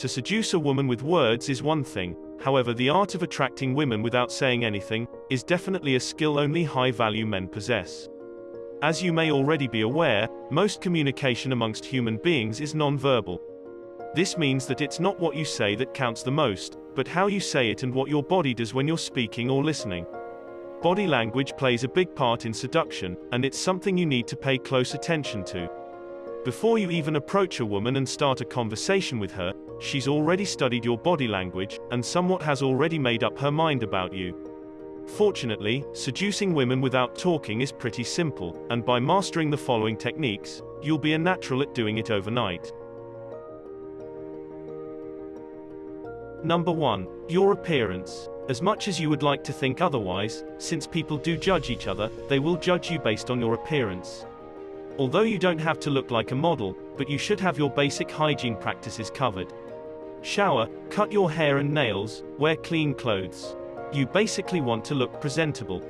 To seduce a woman with words is one thing, however, the art of attracting women without saying anything is definitely a skill only high-value men possess. As you may already be aware, most communication amongst human beings is non-verbal. This means that it's not what you say that counts the most, but how you say it and what your body does when you're speaking or listening. Body language plays a big part in seduction, and it's something you need to pay close attention to. Before you even approach a woman and start a conversation with her, she's already studied your body language, and somewhat has already made up her mind about you. Fortunately, seducing women without talking is pretty simple, and by mastering the following techniques, you'll be a natural at doing it overnight. Number 1. Your appearance. As much as you would like to think otherwise, since people do judge each other, they will judge you based on your appearance. Although you don't have to look like a model, but you should have your basic hygiene practices covered. Shower, cut your hair and nails, wear clean clothes. You basically want to look presentable.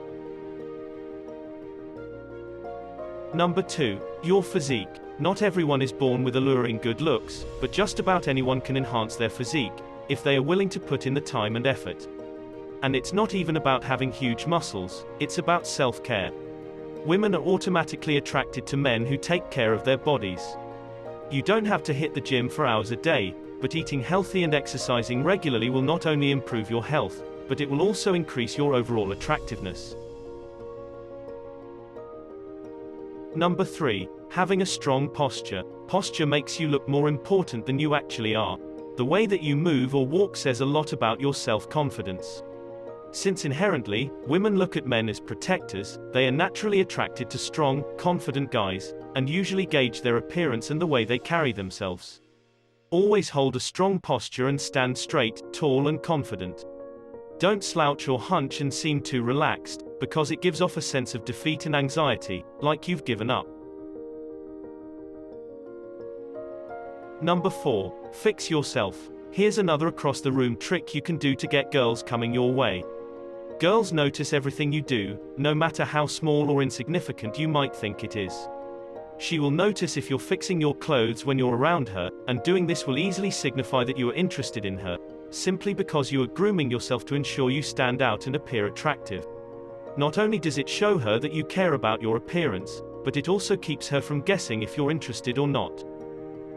Number 2. Your physique. Not everyone is born with alluring good looks, but just about anyone can enhance their physique, if they are willing to put in the time and effort. And it's not even about having huge muscles, it's about self-care. Women are automatically attracted to men who take care of their bodies. You don't have to hit the gym for hours a day, but eating healthy and exercising regularly will not only improve your health, but it will also increase your overall attractiveness. Number 3. Having a strong posture. Posture makes you look more important than you actually are. The way that you move or walk says a lot about your self-confidence. Since inherently, women look at men as protectors, they are naturally attracted to strong, confident guys, and usually gauge their appearance and the way they carry themselves. Always hold a strong posture and stand straight, tall and confident. Don't slouch or hunch and seem too relaxed, because it gives off a sense of defeat and anxiety, like you've given up. Number 4. Fix yourself. Here's another across-the-room trick you can do to get girls coming your way. Girls notice everything you do, no matter how small or insignificant you might think it is. She will notice if you're fixing your clothes when you're around her, and doing this will easily signify that you are interested in her, simply because you are grooming yourself to ensure you stand out and appear attractive. Not only does it show her that you care about your appearance, but it also keeps her from guessing if you're interested or not.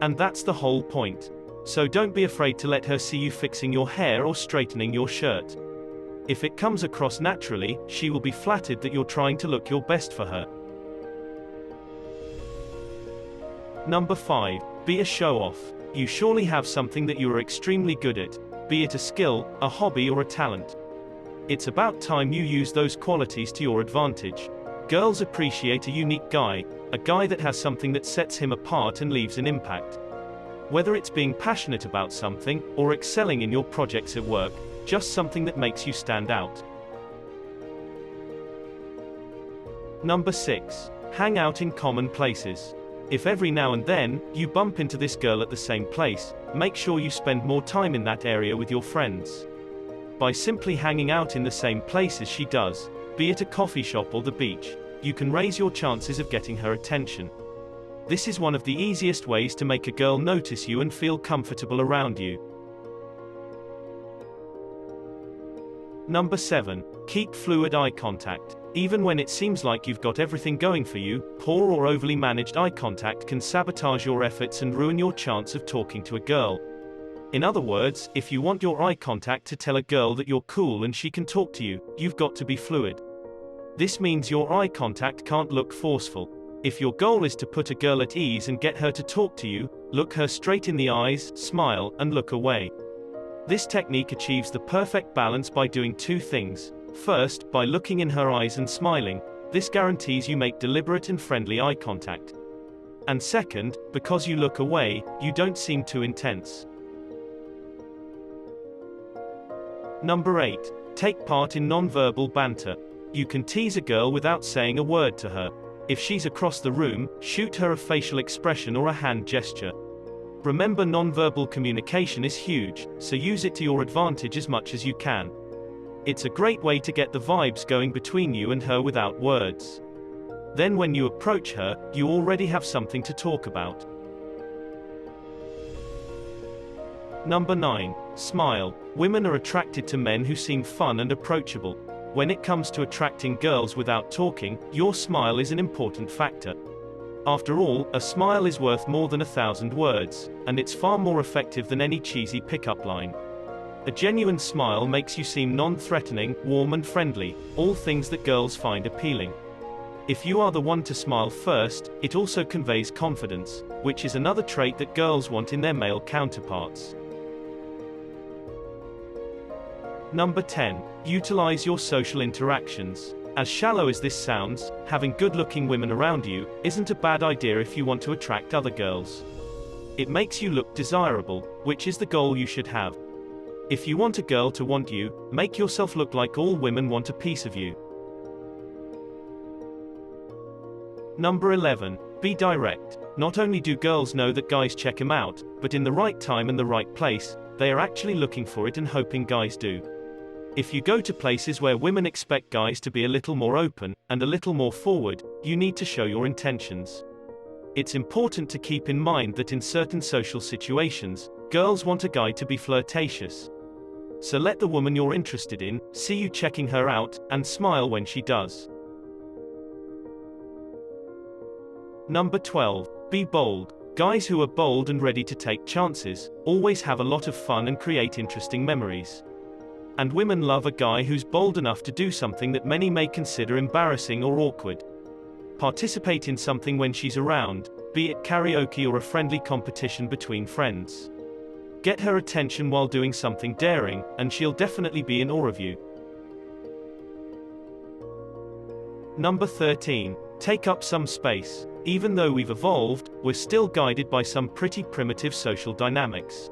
And that's the whole point. So don't be afraid to let her see you fixing your hair or straightening your shirt. If it comes across naturally, she will be flattered that you're trying to look your best for her. Number 5. Be a show-off. You surely have something that you are extremely good at, be it a skill, a hobby or a talent. It's about time you use those qualities to your advantage. Girls appreciate a unique guy, a guy that has something that sets him apart and leaves an impact. Whether it's being passionate about something, or excelling in your projects at work, just something that makes you stand out. Number 6. Hang out in common places. If every now and then, you bump into this girl at the same place, make sure you spend more time in that area with your friends. By simply hanging out in the same place as she does, be it a coffee shop or the beach, you can raise your chances of getting her attention. This is one of the easiest ways to make a girl notice you and feel comfortable around you. Number 7. Keep fluid eye contact. Even when it seems like you've got everything going for you, poor or overly managed eye contact can sabotage your efforts and ruin your chance of talking to a girl. In other words, if you want your eye contact to tell a girl that you're cool and she can talk to you, you've got to be fluid. This means your eye contact can't look forceful. If your goal is to put a girl at ease and get her to talk to you, look her straight in the eyes, smile, and look away. This technique achieves the perfect balance by doing two things. First, by looking in her eyes and smiling. This guarantees you make deliberate and friendly eye contact. And second, because you look away, you don't seem too intense. Number 8. Take part in non-verbal banter. You can tease a girl without saying a word to her. If she's across the room, shoot her a facial expression or a hand gesture. Remember, non-verbal communication is huge, so use it to your advantage as much as you can. It's a great way to get the vibes going between you and her without words. Then when you approach her, you already have something to talk about. Number 9. Smile. Women are attracted to men who seem fun and approachable. When it comes to attracting girls without talking, your smile is an important factor. After all, a smile is worth more than 1,000 words, and it's far more effective than any cheesy pickup line. A genuine smile makes you seem non-threatening, warm and friendly, all things that girls find appealing. If you are the one to smile first, it also conveys confidence, which is another trait that girls want in their male counterparts. Number 10. Utilize your social interactions. As shallow as this sounds, having good-looking women around you isn't a bad idea if you want to attract other girls. It makes you look desirable, which is the goal you should have. If you want a girl to want you, make yourself look like all women want a piece of you. Number 11. Be direct. Not only do girls know that guys check them out, but in the right time and the right place, they are actually looking for it and hoping guys do. If you go to places where women expect guys to be a little more open, and a little more forward, you need to show your intentions. It's important to keep in mind that in certain social situations, girls want a guy to be flirtatious. So let the woman you're interested in see you checking her out, and smile when she does. Number 12. Be bold. Guys who are bold and ready to take chances always have a lot of fun and create interesting memories. And women love a guy who's bold enough to do something that many may consider embarrassing or awkward. Participate in something when she's around, be it karaoke or a friendly competition between friends. Get her attention while doing something daring, and she'll definitely be in awe of you. Number 13. Take up some space. Even though we've evolved, we're still guided by some pretty primitive social dynamics.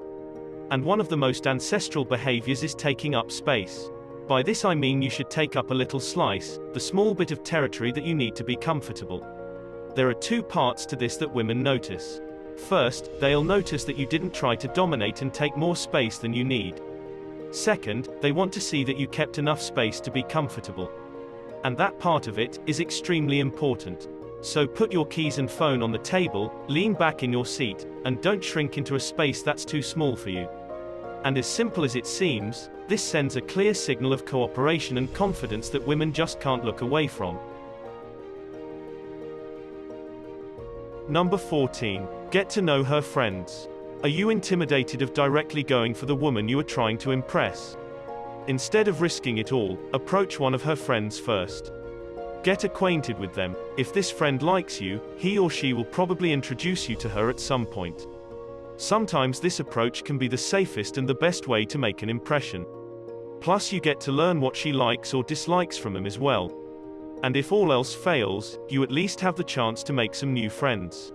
And one of the most ancestral behaviors is taking up space. By this I mean you should take up a little slice, the small bit of territory that you need to be comfortable. There are two parts to this that women notice. First, they'll notice that you didn't try to dominate and take more space than you need. Second, they want to see that you kept enough space to be comfortable. And that part of it is extremely important. So put your keys and phone on the table, lean back in your seat, and don't shrink into a space that's too small for you. And as simple as it seems, this sends a clear signal of cooperation and confidence that women just can't look away from. Number 14. Get to know her friends. Are you intimidated of directly going for the woman you are trying to impress? Instead of risking it all, approach one of her friends first. Get acquainted with them. If this friend likes you, he or she will probably introduce you to her at some point. Sometimes this approach can be the safest and the best way to make an impression. Plus you get to learn what she likes or dislikes from them as well. And if all else fails, you at least have the chance to make some new friends.